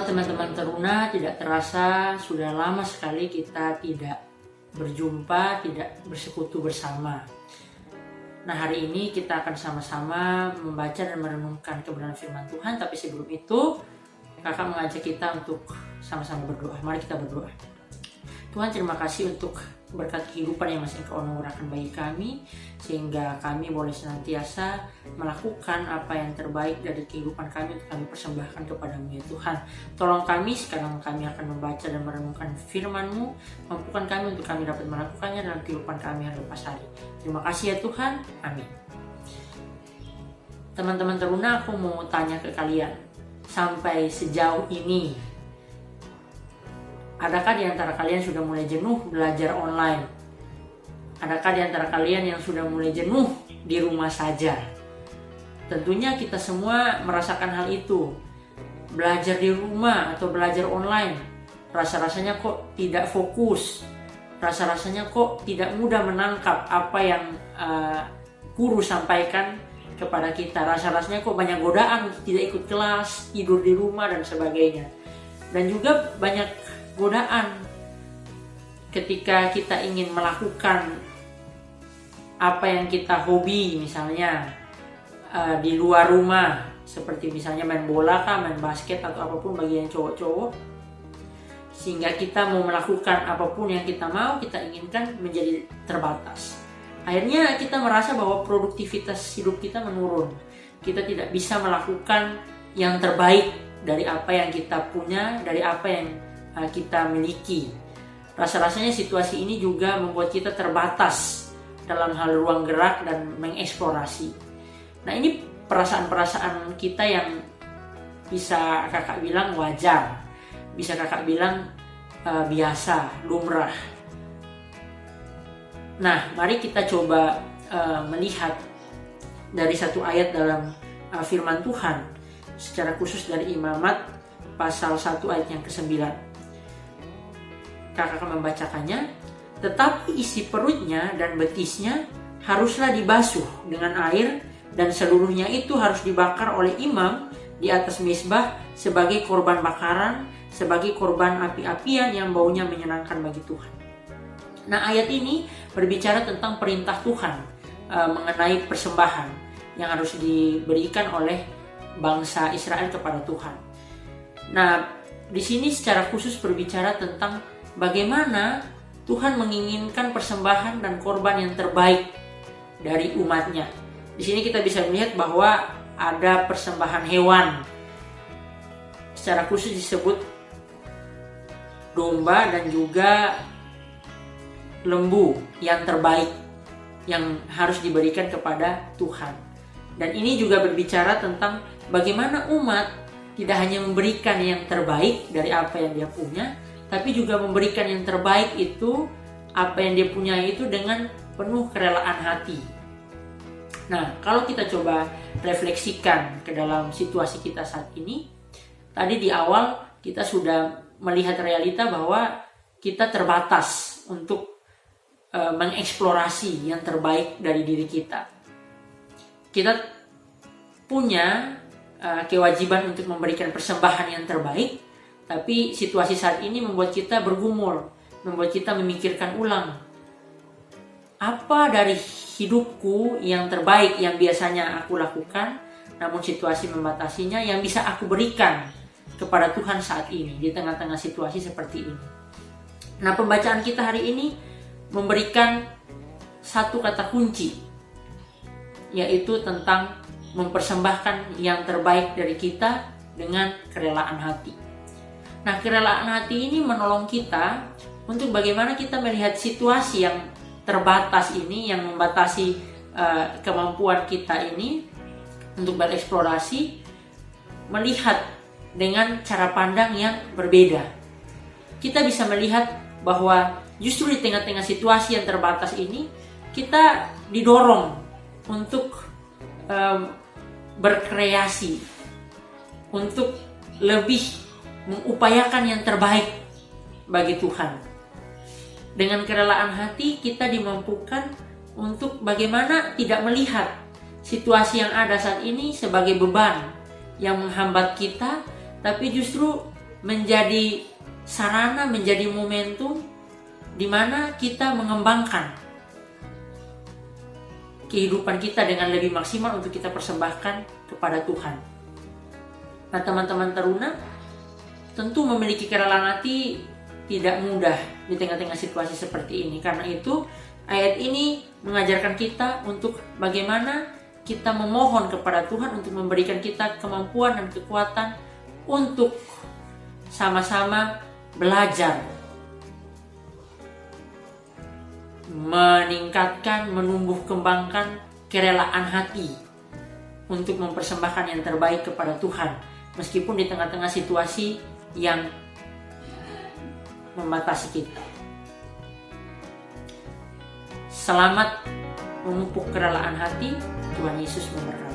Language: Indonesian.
teman-teman teruna, tidak terasa sudah lama sekali kita tidak berjumpa, tidak bersekutu bersama. Nah, hari ini kita akan sama-sama membaca dan merenungkan kebenaran firman Tuhan. Tapi sebelum itu, kakak mengajak kita untuk sama-sama berdoa. Mari kita berdoa. Tuhan, terima kasih untuk berkat kehidupan yang masih Engkau anugerahkan bagi kami, sehingga kami boleh senantiasa melakukan apa yang terbaik dari kehidupan kami untuk kami persembahkan kepadamu ya Tuhan. Tolong kami, sekarang kami akan membaca dan merenungkan firman-Mu. Mampukan kami untuk kami dapat melakukannya dalam kehidupan kami hari lepas hari. Terima kasih ya Tuhan, amin. Teman-teman teruna, aku mau tanya ke kalian, sampai sejauh ini, adakah di antara kalian sudah mulai jenuh belajar online? Adakah di antara kalian yang sudah mulai jenuh di rumah saja? Tentunya kita semua merasakan hal itu. Belajar di rumah atau belajar online, rasa-rasanya kok tidak fokus. Rasa-rasanya kok tidak mudah menangkap apa yang guru sampaikan kepada kita. Rasa-rasanya kok banyak godaan untuk tidak ikut kelas, tidur di rumah dan sebagainya. Dan juga banyak godaan ketika kita ingin melakukan apa yang kita hobi, misalnya di luar rumah, seperti misalnya main bola kah, main basket atau apapun bagi yang cowok-cowok, sehingga kita mau melakukan apapun yang kita mau, kita inginkan menjadi terbatas. Akhirnya kita merasa bahwa produktivitas hidup kita menurun. Kita tidak bisa melakukan yang terbaik dari apa yang kita punya, dari apa yang kita miliki. Rasa-rasanya situasi ini juga membuat kita terbatas dalam hal ruang gerak dan mengeksplorasi. Nah, ini perasaan-perasaan kita yang bisa kakak bilang wajar, bisa kakak bilang biasa, lumrah. Nah, mari kita coba melihat dari satu ayat dalam firman Tuhan, secara khusus dari Imamat pasal 1 ayat yang ke-9. Kakak akan membacakannya. Tetapi isi perutnya dan betisnya haruslah dibasuh dengan air, dan seluruhnya itu harus dibakar oleh imam di atas mezbah sebagai korban bakaran, sebagai korban api-apian yang baunya menyenangkan bagi Tuhan. Nah, ayat ini berbicara tentang perintah Tuhan mengenai persembahan yang harus diberikan oleh bangsa Israel kepada Tuhan. Nah, di sini secara khusus berbicara tentang bagaimana Tuhan menginginkan persembahan dan korban yang terbaik dari umatnya. Di sini kita bisa melihat bahwa ada persembahan hewan. Secara khusus disebut domba dan juga lembu yang terbaik yang harus diberikan kepada Tuhan. Dan ini juga berbicara tentang bagaimana umat tidak hanya memberikan yang terbaik dari apa yang dia punya, tapi juga memberikan yang terbaik itu, apa yang dia punya itu dengan penuh kerelaan hati. Nah, kalau kita coba refleksikan ke dalam situasi kita saat ini, tadi di awal kita sudah melihat realita bahwa kita terbatas untuk mengeksplorasi yang terbaik dari diri kita. Kita punya kewajiban untuk memberikan persembahan yang terbaik, tapi situasi saat ini membuat kita bergumul, membuat kita memikirkan ulang. Apa dari hidupku yang terbaik yang biasanya aku lakukan, namun situasi membatasinya, yang bisa aku berikan kepada Tuhan saat ini, di tengah-tengah situasi seperti ini. Nah, pembacaan kita hari ini memberikan satu kata kunci, yaitu tentang mempersembahkan yang terbaik dari kita dengan kerelaan hati. Nah, kerelaan hati ini menolong kita untuk bagaimana kita melihat situasi yang terbatas ini, yang membatasi kemampuan kita ini untuk bereksplorasi, melihat dengan cara pandang yang berbeda. Kita bisa melihat bahwa justru di tengah-tengah situasi yang terbatas ini, kita didorong untuk berkreasi, untuk lebih mengupayakan yang terbaik bagi Tuhan. Dengan kerelaan hati kita dimampukan untuk bagaimana tidak melihat situasi yang ada saat ini sebagai beban yang menghambat kita, tapi justru menjadi sarana, menjadi momentum di mana kita mengembangkan kehidupan kita dengan lebih maksimal untuk kita persembahkan kepada Tuhan. Nah, teman-teman teruna tentu memiliki kerelaan hati tidak mudah di tengah-tengah situasi seperti ini. Karena itu ayat ini mengajarkan kita untuk bagaimana kita memohon kepada Tuhan untuk memberikan kita kemampuan dan kekuatan untuk sama-sama belajar, meningkatkan, menumbuh kembangkan kerelaan hati untuk mempersembahkan yang terbaik kepada Tuhan, meskipun di tengah-tengah situasi yang membatasi kita. Selamat memupuk kerelaan hati. Tuhan Yesus memberkati.